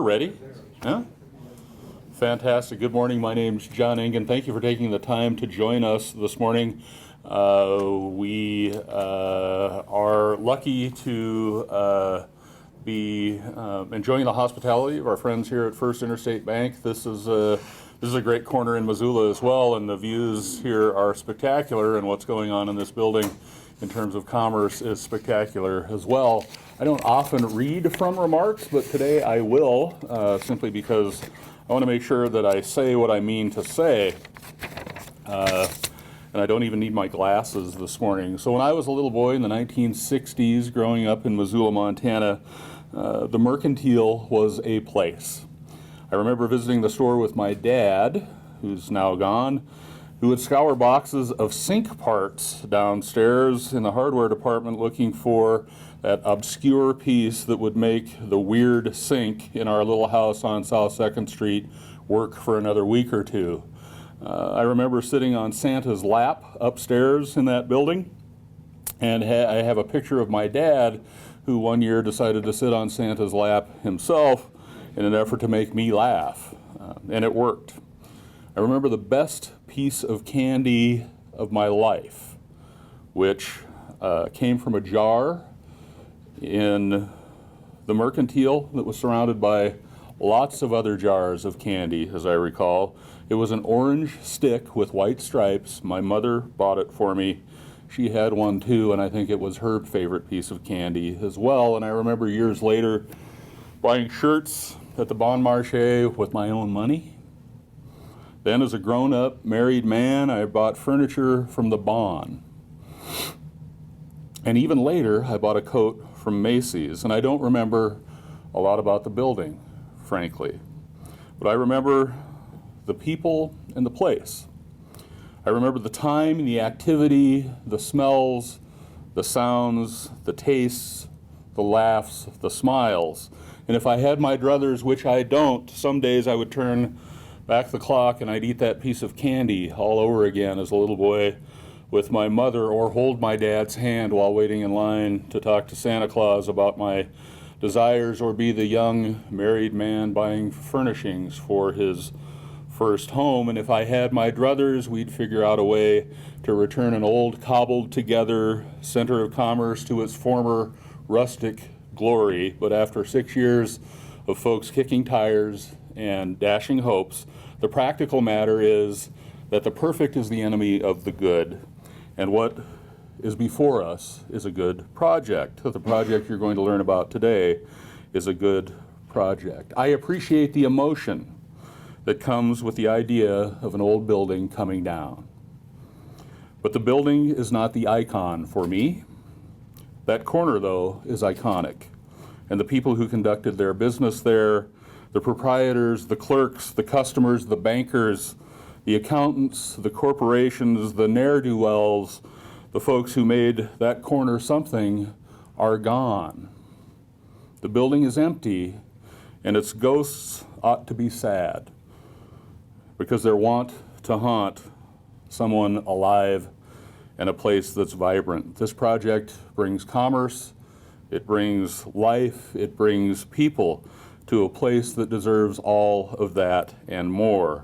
ready? Yeah? Fantastic. Good morning. My name's John Engen. Thank you for taking the time to join us this morning. We are lucky to be enjoying the hospitality of our friends here at First Interstate Bank. This is a great corner in Missoula as well, and the views here are spectacular, and what's going on in this building in terms of commerce is spectacular as well. I don't often read from remarks, but today I will, simply because I want to make sure that I say what I mean to say. And I don't even need my glasses this morning. So when I was a little boy in the 1960s, growing up in Missoula, Montana, the Mercantile was a place. I remember visiting the store with my dad, who's now gone, who would scour boxes of sink parts downstairs in the hardware department looking for that obscure piece that would make the weird sink in our little house on South 2nd Street work for another week or two. I remember sitting on Santa's lap upstairs in that building, and I have a picture of my dad who one year decided to sit on Santa's lap himself in an effort to make me laugh, and it worked. I remember the best piece of candy of my life, which came from a jar in the Mercantile that was surrounded by lots of other jars of candy, as I recall. It was an orange stick with white stripes. My mother bought it for me. She had one too, and I think it was her favorite piece of candy as well. And I remember years later buying shirts at the Bon Marché with my own money. Then as a grown-up married man, I bought furniture from the Bon. And even later, I bought a coat from Macy's. And I don't remember a lot about the building, frankly. But I remember the people and the place. I remember the time and the activity, the smells, the sounds, the tastes, the laughs, the smiles. And if I had my druthers, which I don't, some days I would turn back the clock and I'd eat that piece of candy all over again as a little boy with my mother, or hold my dad's hand while waiting in line to talk to Santa Claus about my desires, or be the young married man buying furnishings for his first home. And if I had my druthers, we'd figure out a way to return an old cobbled together center of commerce to its former rustic glory. But after 6 years of folks kicking tires and dashing hopes, the practical matter is that the perfect is the enemy of the good. And what is before us is a good project. The project you're going to learn about today is a good project. I appreciate the emotion that comes with the idea of an old building coming down. But the building is not the icon for me. That corner, though, is iconic. And the people who conducted their business there, the proprietors, the clerks, the customers, the bankers, the accountants, the corporations, the ne'er-do-wells, the folks who made that corner something, are gone. The building is empty, and its ghosts ought to be sad, because they're wont to haunt someone alive and a place that's vibrant. This project brings commerce, it brings life, it brings people to a place that deserves all of that and more.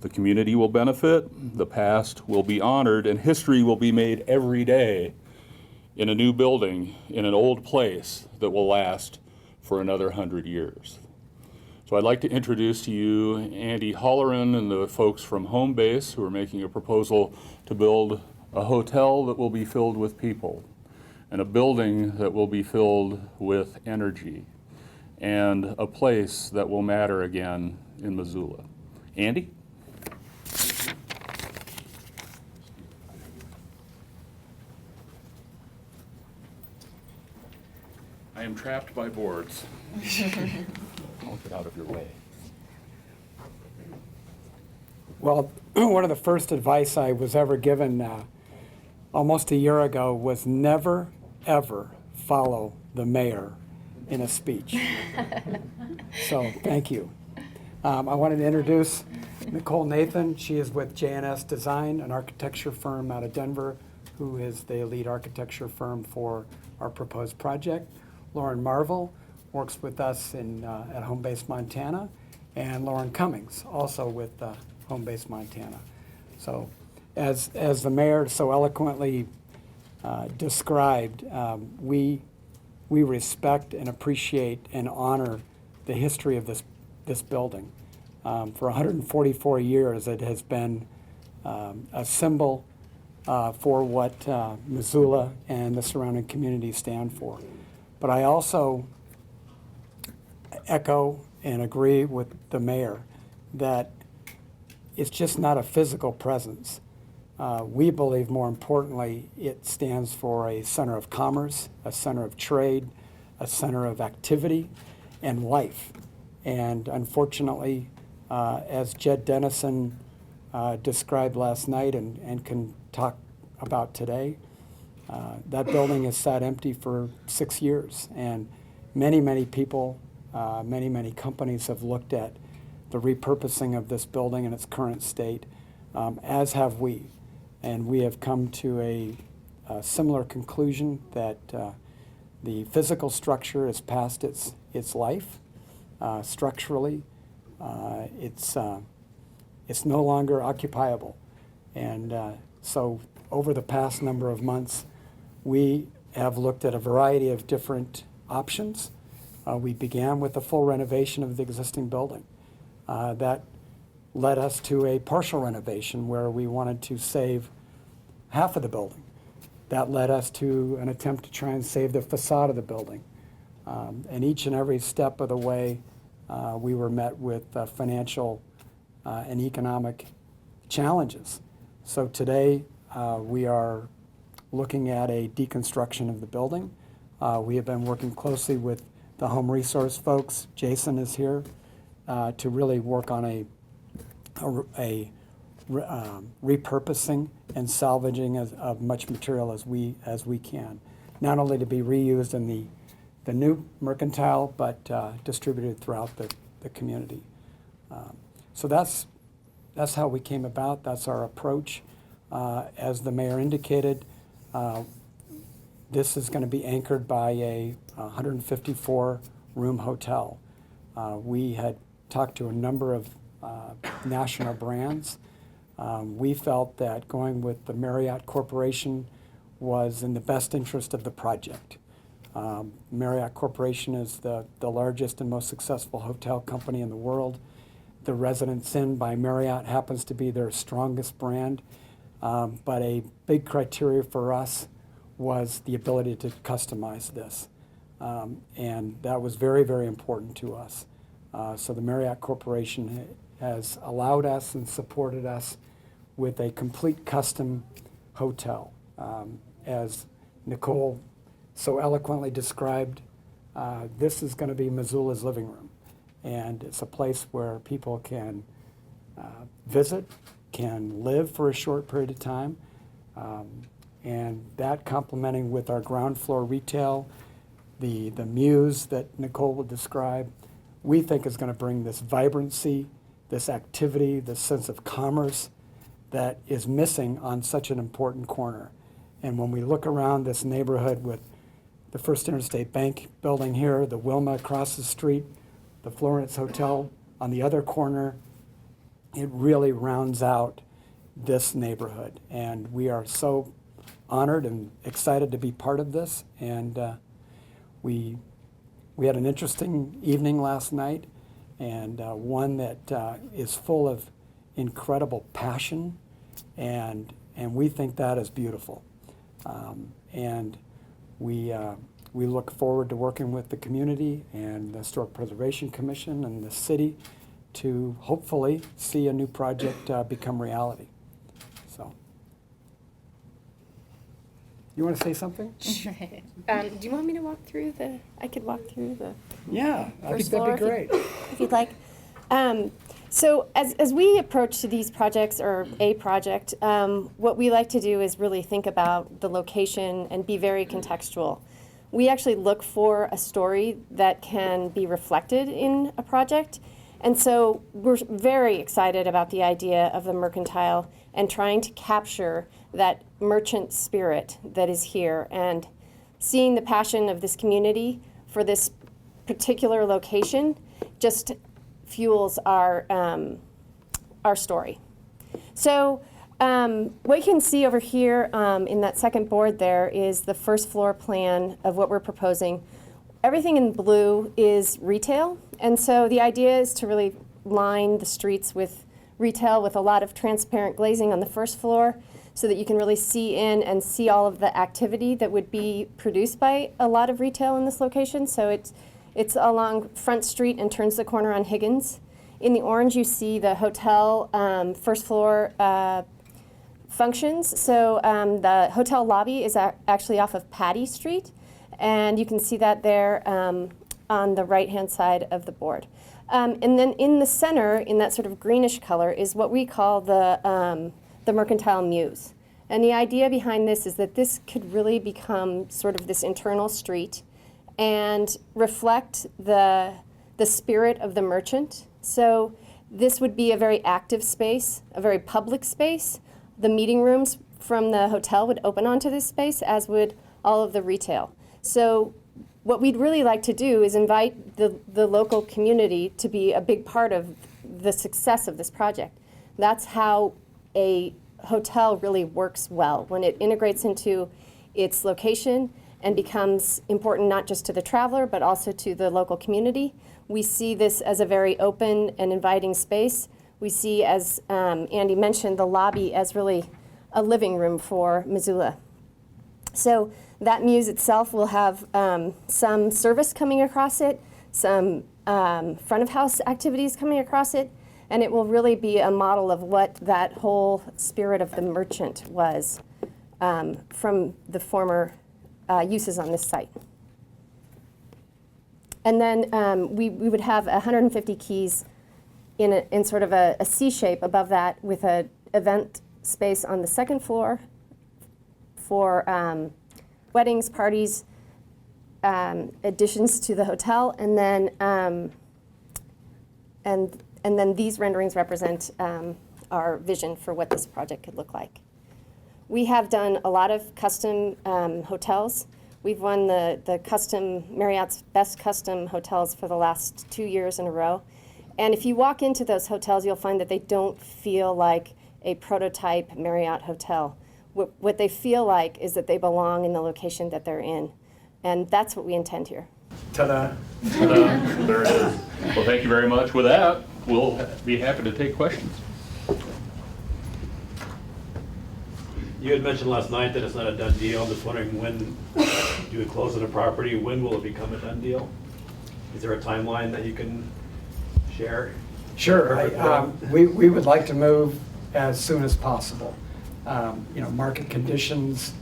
The community will benefit, the past will be honored, and history will be made every day in a new building, in an old place that will last for another 100 years. So I'd like to introduce to you Andy Holleran and the folks from HomeBase, who are making a proposal to build a hotel that will be filled with people, and a building that will be filled with energy, and a place that will matter again in Missoula. Andy? I am trapped by boards. I'll get out of your way. Well, one of the first advice I was ever given almost a year ago was never, ever follow the mayor in a speech. So, thank you. I wanted to introduce Nicole Nathan. She is with J&S Design, an architecture firm out of Denver, who is the lead architecture firm for our proposed project. Lauren Marvel works with us at HomeBase Montana, and Lauren Cummings, also with HomeBase Montana. So as the mayor so eloquently described, we respect and appreciate and honor the history of this building. For 144 years, it has been a symbol for what Missoula and the surrounding community stand for. But I also echo and agree with the mayor that it's just not a physical presence. We believe, more importantly, it stands for a center of commerce, a center of trade, a center of activity and life. And unfortunately, as Jed Dennison described last night and can talk about today, that building has sat empty for 6 years. And many people, many companies have looked at the repurposing of this building in its current state, as have we. And we have come to a similar conclusion that the physical structure has passed its life. Structurally, it's no longer occupiable. And so over the past number of months, we have looked at a variety of different options. We began with a full renovation of the existing building. That led us to a partial renovation where we wanted to save half of the building. That led us to an attempt to try and save the facade of the building. And each and every step of the way, we were met with financial and economic challenges. So today, we are looking at a deconstruction of the building. We have been working closely with the home resource folks. Jason is here to really work on a repurposing and salvaging of much material as we can, not only to be reused in the new Mercantile, but distributed throughout the community. So that's how we came about. That's our approach. As the mayor indicated, this is going to be anchored by a 154-room hotel. We had talked to a number of national brands. We felt that going with the Marriott Corporation was in the best interest of the project. Marriott Corporation is the largest and most successful hotel company in the world. The Residence Inn by Marriott happens to be their strongest brand, but a big criteria for us was the ability to customize this. And that was very important to us. So the Marriott Corporation has allowed us and supported us with a complete custom hotel. As Nicole so eloquently described, this is going to be Missoula's living room. And it's a place where people can visit, can live for a short period of time, and that complementing with our ground floor retail, the muse that Nicole will describe, we think is going to bring this vibrancy, this activity, this sense of commerce that is missing on such an important corner. And when we look around this neighborhood with the First Interstate Bank building here, the Wilma across the street, the Florence Hotel on the other corner, it really rounds out this neighborhood. And we are so honored and excited to be part of this. And we had an interesting evening last night, and one that is full of incredible passion, and we think that is beautiful. And we look forward to working with the community and the Historic Preservation Commission and the city to hopefully see a new project become reality. So, you want to say something? Do you want me to walk through I could walk through the Yeah, I think first that'd floor be great. if you'd like. So as we approach to these projects or a project, what we like to do is really think about the location and be very contextual. We actually look for a story that can be reflected in a project. And so we're very excited about the idea of the Mercantile and trying to capture that merchant spirit that is here and seeing the passion of this community for this particular location just fuels our story. So what you can see over here in that second board there is the first floor plan of what we're proposing. Everything in blue is retail, and so the idea is to really line the streets with retail with a lot of transparent glazing on the first floor so that you can really see in and see all of the activity that would be produced by a lot of retail in this location. So it's along Front Street and turns the corner on Higgins. In the orange, you see the hotel first floor functions. So the hotel lobby is actually off of Patty Street, and you can see that there on the right-hand side of the board. And then in the center, in that sort of greenish color, is what we call the Mercantile Muse. And the idea behind this is that this could really become sort of this internal street and reflect the spirit of the merchant. So this would be a very active space, a very public space. The meeting rooms from the hotel would open onto this space, as would all of the retail. So what we'd really like to do is invite the local community to be a big part of the success of this project. That's how a hotel really works well, when it integrates into its location and becomes important not just to the traveler, but also to the local community. We see this as a very open and inviting space. We see, as Andy mentioned, the lobby as really a living room for Missoula. So that muse itself will have some service coming across it, some front of house activities coming across it, and it will really be a model of what that whole spirit of the merchant was from the former uses on this site. And then we would have 150 keys in sort of a C shape above that, with an event space on the second floor for weddings, parties, additions to the hotel, and then these renderings represent our vision for what this project could look like. We have done a lot of custom hotels. We've won the custom Marriott's Best Custom Hotels for the last 2 years in a row. And if you walk into those hotels, you'll find that they don't feel like a prototype Marriott hotel. What they feel like is that they belong in the location that they're in. And that's what we intend here. Ta-da. Ta-da. There it is. Well, thank you very much. With that, we'll be happy to take questions. You had mentioned last night that it's not a done deal. I'm just wondering, when you would close on a property, when will it become a done deal? Is there a timeline that you can share? Sure. We would like to move as soon as possible. Market conditions,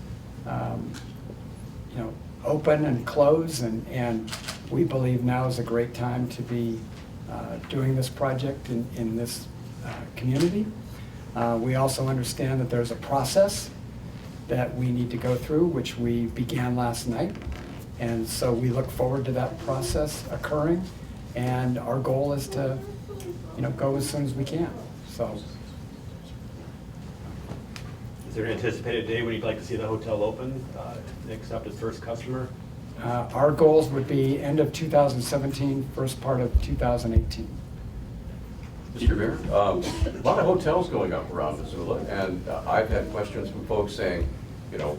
open and close, and we believe now is a great time to be doing this project in this community. We also understand that there's a process that we need to go through, which we began last night. And so we look forward to that process occurring. And our goal is to, go as soon as we can. So. Is there an anticipated day when you'd like to see the hotel open, accept its first customer? Our goals would be end of 2017, first part of 2018. Mr. Mayor, a lot of hotels going up around Missoula, and I've had questions from folks saying,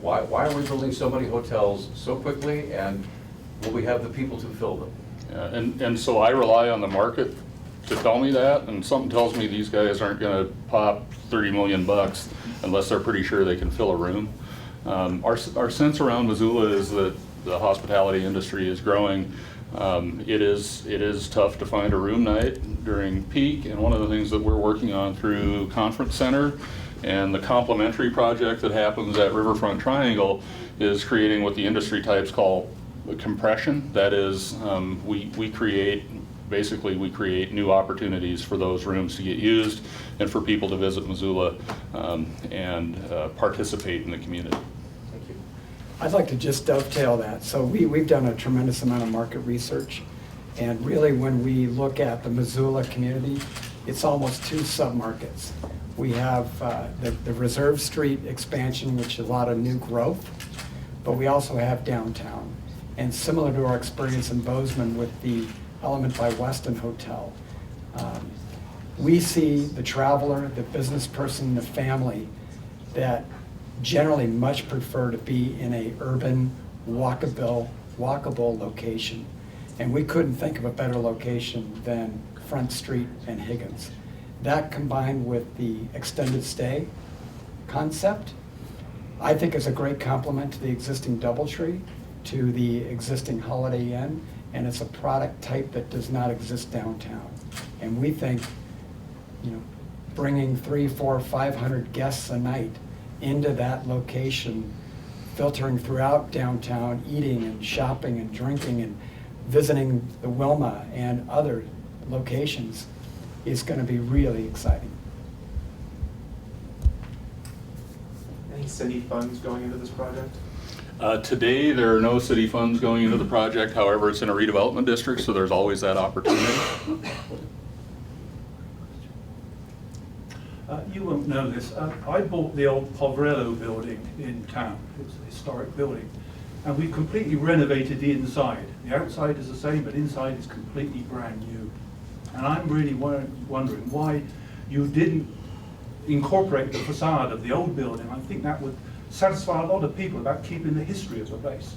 why are we building so many hotels so quickly, and will we have the people to fill them? Yeah, and so I rely on the market to tell me that, and something tells me these guys aren't going to pop $30 million unless they're pretty sure they can fill a room. Our sense around Missoula is that the hospitality industry is growing. It is tough to find a room night during peak, and one of the things that we're working on through Conference Center and the complementary project that happens at Riverfront Triangle is creating what the industry types call compression. That is, we create new opportunities for those rooms to get used and for people to visit Missoula and participate in the community. I'd like to just dovetail that. So we've done a tremendous amount of market research. And really, when we look at the Missoula community, it's almost two submarkets. We have the Reserve Street expansion, which is a lot of new growth, but we also have downtown. And similar to our experience in Bozeman with the Element by Westin Hotel, we see the traveler, the business person, the family that generally much prefer to be in a urban, walkable location. And we couldn't think of a better location than Front Street and Higgins. That combined with the extended stay concept, I think is a great complement to the existing DoubleTree, to the existing Holiday Inn, and it's a product type that does not exist downtown. And we think, bringing 300, 400, 500 guests a night into that location, filtering throughout downtown, eating and shopping and drinking and visiting the Wilma and other locations is going to be really exciting. Any city funds going into this project? Today, there are no city funds going into the project. However, it's in a redevelopment district, so there's always that opportunity. You won't know this. I bought the old Poverello building in town. It's a historic building. And we've completely renovated the inside. The outside is the same, but inside is completely brand new. And I'm really wondering why you didn't incorporate the facade of the old building. I think that would satisfy a lot of people about keeping the history of the place.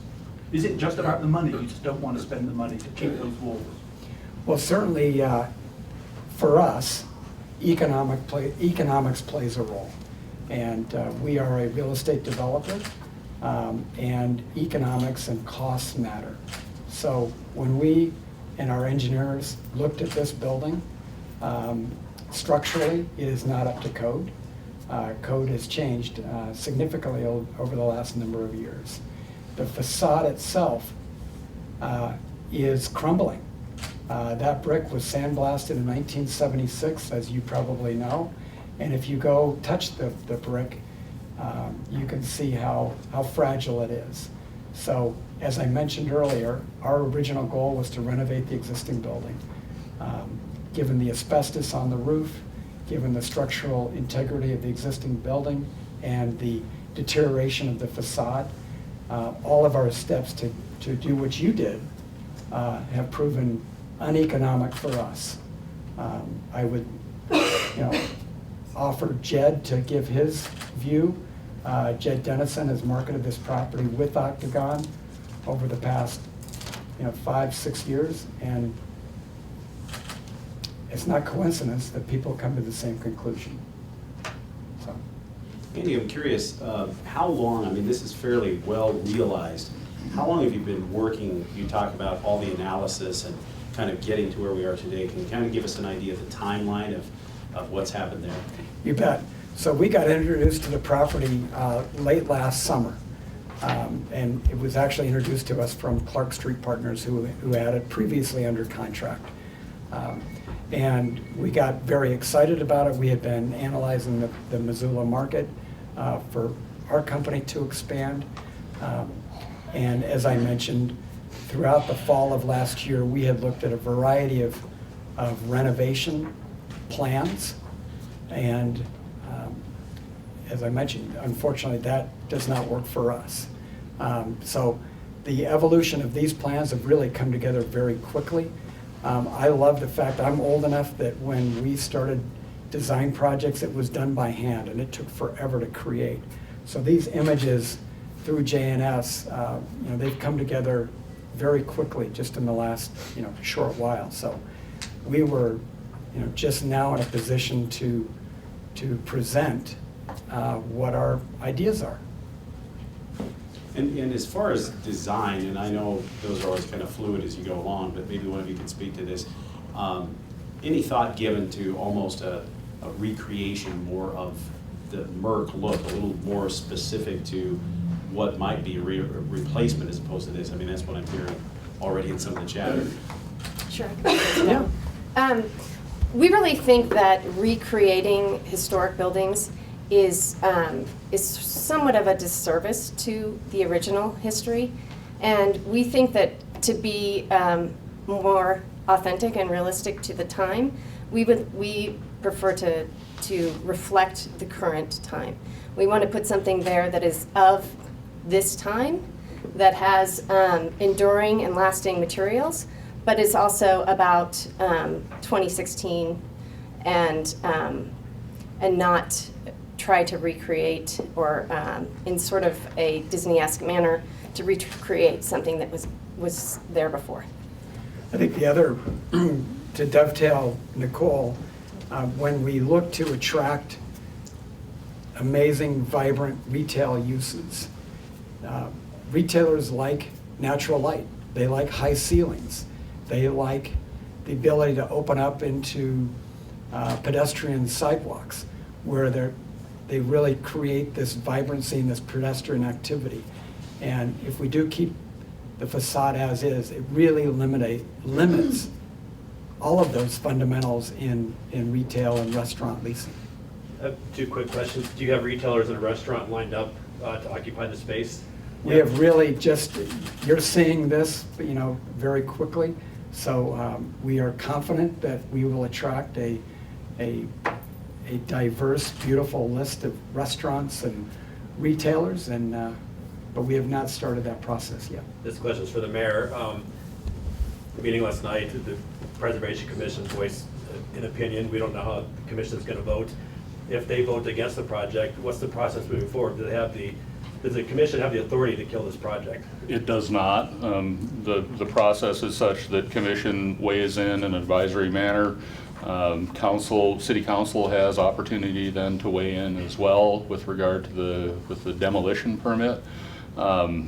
Is it just about the money? You just don't want to spend the money to keep those walls? Well, certainly for us, economics plays a role. And we are a real estate developer, and economics and costs matter. So when we and our engineers looked at this building, structurally, it is not up to code. Code has changed significantly over the last number of years. The facade itself is crumbling. That brick was sandblasted in 1976, as you probably know. And if you go touch the brick, you can see how fragile it is. So, as I mentioned earlier, our original goal was to renovate the existing building. Given the asbestos on the roof, given the structural integrity of the existing building and the deterioration of the facade, all of our steps to do what you did have proven uneconomic for us. I would offer Jed to give his view. Jed Dennison has marketed this property with Octagon over the past 5-6 years, and it's not coincidence that people come to the same conclusion. So. Andy, I'm curious, how long, I mean, this is fairly well realized. How long have you been working? You talk about all the analysis and kind of getting to where we are today. Can you kind of give us an idea of the timeline of what's happened there? You bet. So we got introduced to the property late last summer. And it was actually introduced to us from Clark Street Partners, who had it previously under contract. And we got very excited about it. We had been analyzing the Missoula market for our company to expand. And as I mentioned, throughout the fall of last year, we had looked at a variety of renovation plans. And as I mentioned, unfortunately, that does not work for us. So the evolution of these plans have really come together very quickly. I love the fact I'm old enough that when we started design projects, it was done by hand, and it took forever to create. So these images through JNS, they've come together very quickly, just in the last short while. So we were just now in a position to present what our ideas are. And as far as design, and I know those are always kind of fluid as you go along, but maybe one of you can speak to this. Any thought given to almost a recreation more of the Merc look, a little more specific to what might be a replacement as opposed to this? I mean, that's what I'm hearing already in some of the chatter. Sure. Yeah. We really think that recreating historic buildings is somewhat of a disservice to the original history, and we think that to be more authentic and realistic to the time, we prefer to reflect the current time. We want to put something there that is of this time, that has enduring and lasting materials, but it's also about 2016 and not try to recreate or in sort of a Disney-esque manner to recreate something that was there before. I think the other, to dovetail Nicole, when we look to attract amazing, vibrant retail uses, retailers like natural light. They like high ceilings. They like the ability to open up into pedestrian sidewalks where they really create this vibrancy and this pedestrian activity. And if we do keep the facade as is, it really limits all of those fundamentals in retail and restaurant leasing. I have two quick questions. Do you have retailers and a restaurant lined up to occupy the space? We have really just, you're seeing this, very quickly. So we are confident that we will attract a diverse, beautiful list of restaurants and retailers, but we have not started that process yet. This question is for the mayor. The meeting last night, the Preservation Commission voiced an opinion. We don't know how the commission is going to vote. If they vote against the project, what's the process moving forward? Does the commission have the authority to kill this project? It does not. The process is such that commission weighs in an advisory manner. City council has opportunity then to weigh in as well with regard to the demolition permit. But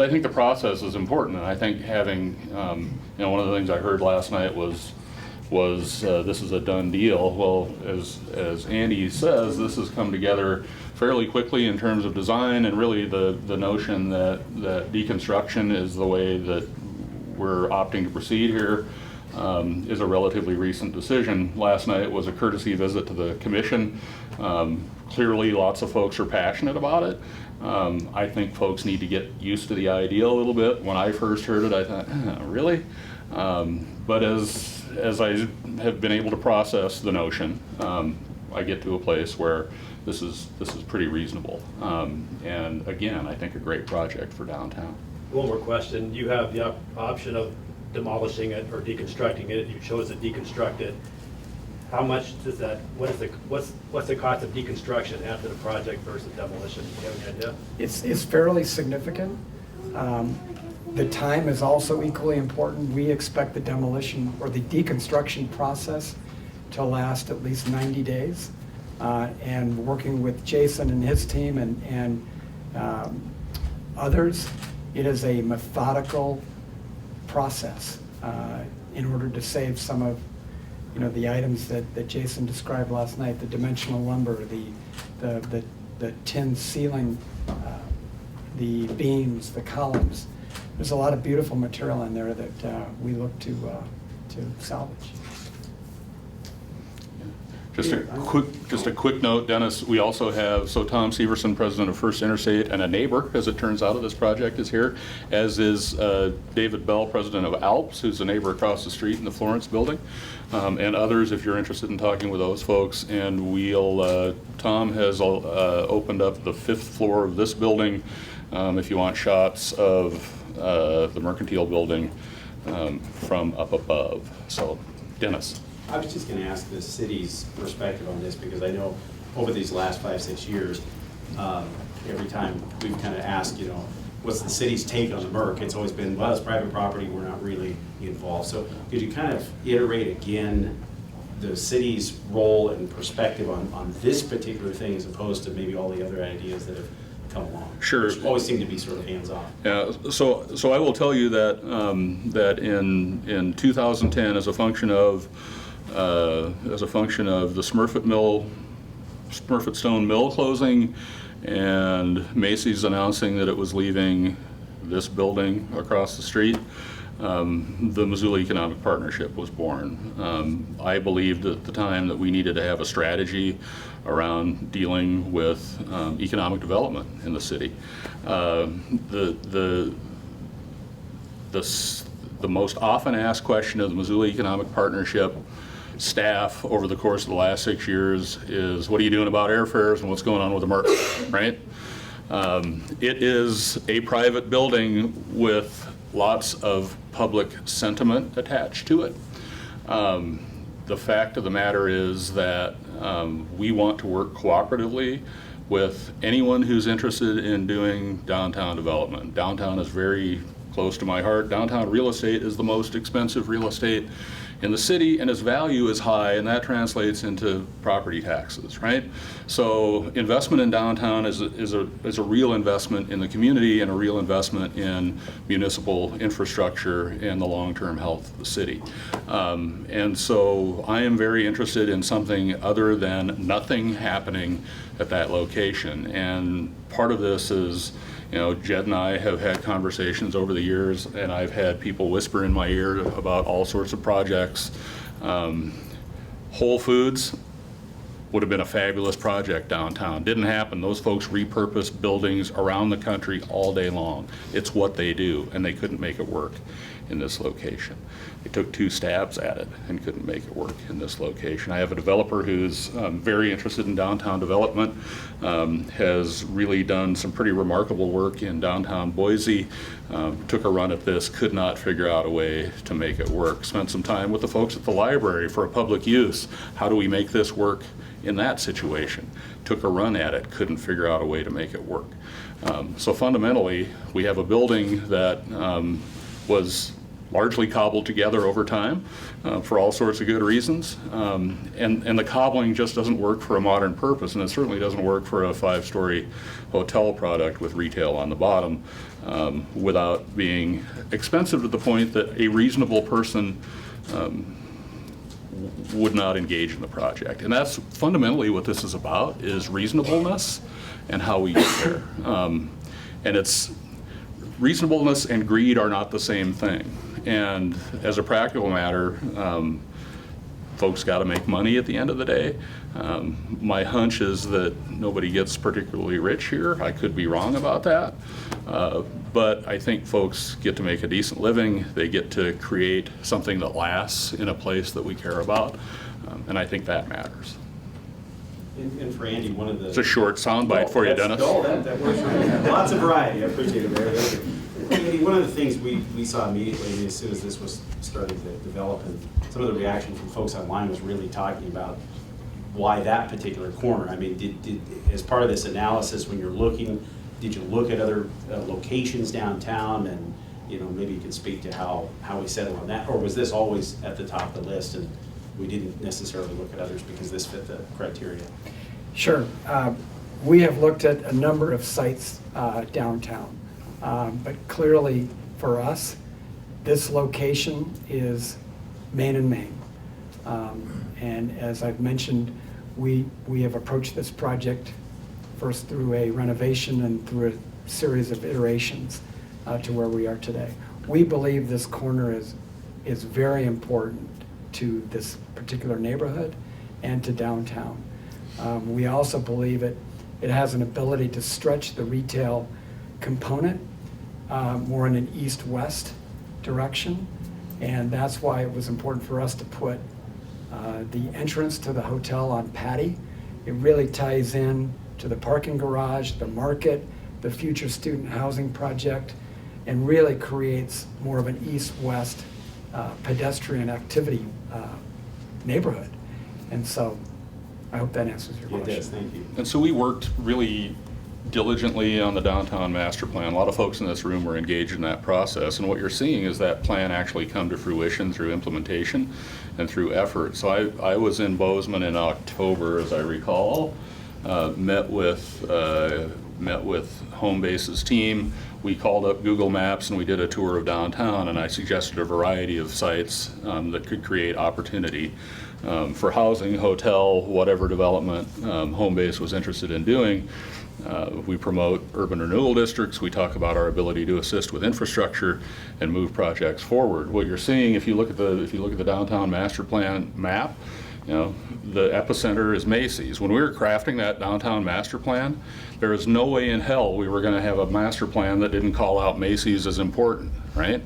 I think the process is important, and I think having, one of the things I heard last night was this is a done deal. Well, as Andy says, this has come together fairly quickly in terms of design, and really the notion that deconstruction is the way that we're opting to proceed here is a relatively recent decision. Last night was a courtesy visit to the commission. Clearly lots of folks are passionate about it. I think folks need to get used to the idea a little bit. When I first heard it, I thought, really? But as I have been able to process the notion, I get to a place where this is pretty reasonable. And again, I think a great project for downtown. One more question. You have the option of demolishing it or deconstructing it. You chose to deconstruct it. How much does that, what's the cost of deconstruction after the project versus demolition? Do you have any idea? It's fairly significant. The time is also equally important. We expect the demolition or the deconstruction process to last at least 90 days. And working with Jason and his team and others, it is a methodical process in order to save some of the items that Jason described last night, the dimensional lumber, the tin ceiling, the beams, the columns. There's a lot of beautiful material in there that we look to salvage. Just a quick note, Dennis, we also have, Tom Severson, president of First Interstate, and a neighbor, as it turns out, of this project is here, as is David Bell, president of Alps, who's a neighbor across the street in the Florence building, and others if you're interested in talking with those folks. And Tom has opened up the 5th floor of this building if you want shots of the Mercantile building from up above. So, Dennis. I was just going to ask the city's perspective on this, because I know over these last 5-6 years, every time we've kind of asked, what's the city's take on the Merc? It's always been, well, it's private property, we're not really involved. So could you kind of iterate again the city's role and perspective on this particular thing as opposed to maybe all the other ideas that have come along? Sure. Which always seem to be sort of hands-off. Yeah, so I will tell you that that in 2010, as a function of the Smurfit Stone Mill closing and Macy's announcing that it was leaving this building across the street, the Missoula Economic Partnership was born. I believed at the time that we needed to have a strategy around dealing with economic development in the city. The most often asked question of the Missoula Economic Partnership staff over the course of the last 6 years is, what are you doing about airfares and what's going on with the Merc, right? It is a private building with lots of public sentiment attached to it. The fact of the matter is that we want to work cooperatively with anyone who's interested in doing downtown development. Downtown is very close to my heart. Downtown real estate is the most expensive real estate in the city, and its value is high, and that translates into property taxes, right? So investment in downtown is a real investment in the community and a real investment in municipal infrastructure and the long-term health of the city. And so I am very interested in something other than nothing happening at that location. And part of this is, you know, Jed and I have had conversations over the years, and I've had people whisper in my ear about all sorts of projects. Whole Foods would have been a fabulous project downtown. Didn't happen. Those folks repurposed buildings around the country all day long. It's what they do, and they couldn't make it work in this location. They took 2 stabs at it and couldn't make it work in this location. I have a developer who's very interested in downtown development, has really done some pretty remarkable work in downtown Boise, took a run at this, could not figure out a way to make it work. Spent some time with the folks at the library for a public use. How do we make this work in that situation? Took a run at it, couldn't figure out a way to make it work. So fundamentally, we have a building that was largely cobbled together over time for all sorts of good reasons. And the cobbling just doesn't work for a modern purpose, and it certainly doesn't work for a 5-story hotel product with retail on the bottom without being expensive to the point that a reasonable person would not engage in the project. And that's fundamentally what this is about, is reasonableness and how we get there. And it's reasonableness and greed are not the same thing. And as a practical matter, folks got to make money at the end of the day. My hunch is that nobody gets particularly rich here. I could be wrong about that. But I think folks get to make a decent living. They get to create something that lasts in a place that we care about. And I think that matters. And for Andy, one of the... It's a short soundbite for you, Dennis. No, that works for me. Lots of variety. I appreciate it, Barry. Andy, one of the things we saw immediately as soon as this was starting to develop, and some of the reaction from folks online was really talking about why that particular corner. I mean, did as part of this analysis, when you're looking, did you look at other locations downtown, and maybe you could speak to how we settled on that, or was this always at the top of the list and we didn't necessarily look at others because this fit the criteria? Sure. We have looked at a number of sites downtown, but clearly for us, this location is main and main. And as I've mentioned, we have approached this project first through a renovation and through a series of iterations to where we are today. We believe this corner is very important to this particular neighborhood and to downtown. We also believe it has an ability to stretch the retail component more in an east-west direction, and that's why it was important for us to put the entrance to the hotel on Patty. It really ties in to the parking garage, the market, the future student housing project, and really creates more of an east-west pedestrian activity neighborhood. And so I hope that answers your question. It does, thank you. And so we worked really diligently on the downtown master plan. A lot of folks in this room were engaged in that process, and what you're seeing is that plan actually come to fruition through implementation and through effort. So I was in Bozeman in October, as I recall, met with HomeBase's team. We called up Google Maps and we did a tour of downtown, and I suggested a variety of sites that could create opportunity for housing, hotel, whatever development HomeBase was interested in doing. We promote urban renewal districts. We talk about our ability to assist with infrastructure and move projects forward. What you're seeing, if you look at the downtown master plan map, the epicenter is Macy's. When we were crafting that downtown master plan, there was no way in hell we were going to have a master plan that didn't call out Macy's as important, right?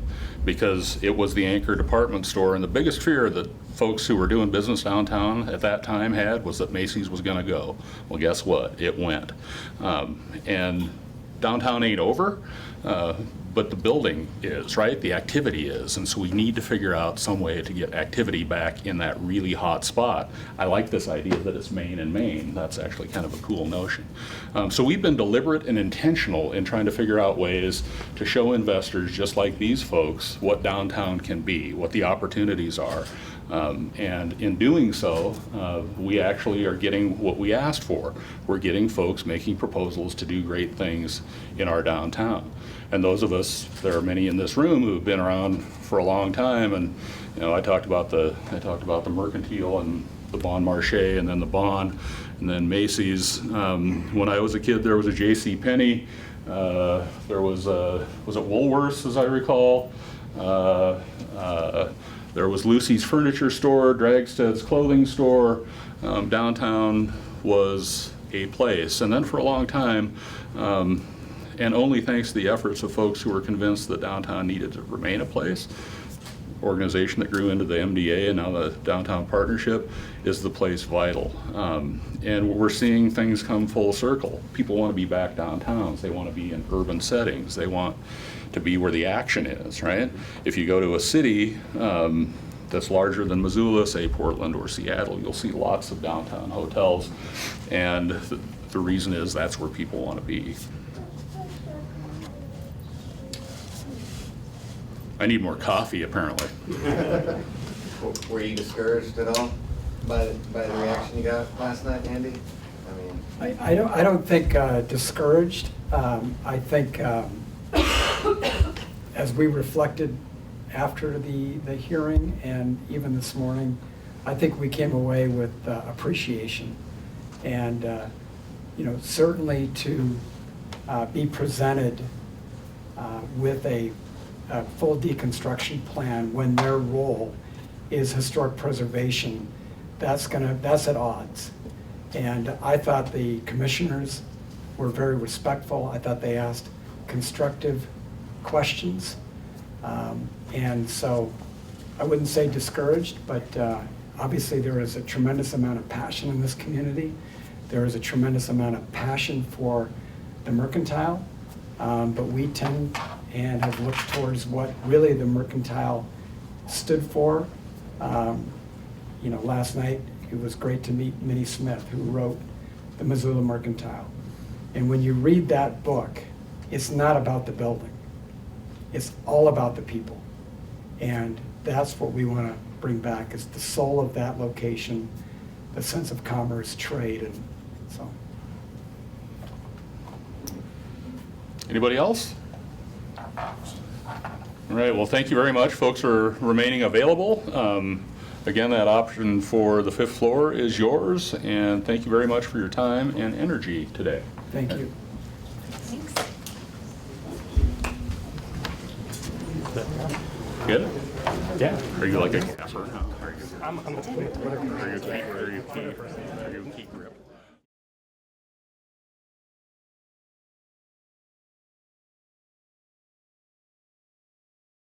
Because it was the anchor department store, and the biggest fear that folks who were doing business downtown at that time had was that Macy's was going to go. Well, guess what? It went. And downtown ain't over, but the building is, right? The activity is, and so we need to figure out some way to get activity back in that really hot spot. I like this idea that it's Main and Main. That's actually kind of a cool notion. So we've been deliberate and intentional in trying to figure out ways to show investors, just like these folks, what downtown can be, what the opportunities are. And in doing so, we actually are getting what we asked for. We're getting folks making proposals to do great things in our downtown. And those of us, there are many in this room who've been around for a long time, and I talked about the Mercantile and the Bon Marché, and then the Bon, and then Macy's. When I was a kid, there was a J.C. Penney. There was it Woolworths, as I recall. There was Lucy's Furniture Store, Dragstead's Clothing Store. Downtown was a place. And then for a long time, and only thanks to the efforts of folks who were convinced that downtown needed to remain a place, organization that grew into the MDA and now the Downtown Partnership, is the place vital. And we're seeing things come full circle. People want to be back downtowns. They want to be in urban settings. They want to be where the action is, right? If you go to a city that's larger than Missoula, say Portland or Seattle, you'll see lots of downtown hotels, and the reason is that's where people want to be. I need more coffee, apparently. Were you discouraged at all by the reaction you got last night, Andy? I mean, I don't think discouraged. I think as we reflected after the hearing and even this morning, I think we came away with appreciation. And certainly to be presented with a full deconstruction plan when their role is historic preservation, that's at odds. And I thought the commissioners were very respectful. I thought they asked constructive questions. And so I wouldn't say discouraged, but obviously there is a tremendous amount of passion in this community. There is a tremendous amount of passion for the Mercantile, but we tend and have looked towards what really the Mercantile stood for. Last night it was great to meet Minnie Smith, who wrote the Missoula Mercantile. And when you read that book, it's not about the building. It's all about the people. And that's what we want to bring back, is the soul of that location, the sense of commerce, trade, and so. Anybody else? All right, well, thank you very much. Folks are remaining available. Again, that option for the 5th floor is yours, and thank you very much for your time and energy today. Thank you. Thanks. Good? Yeah. Are you like a capper? I'm Are you key grip?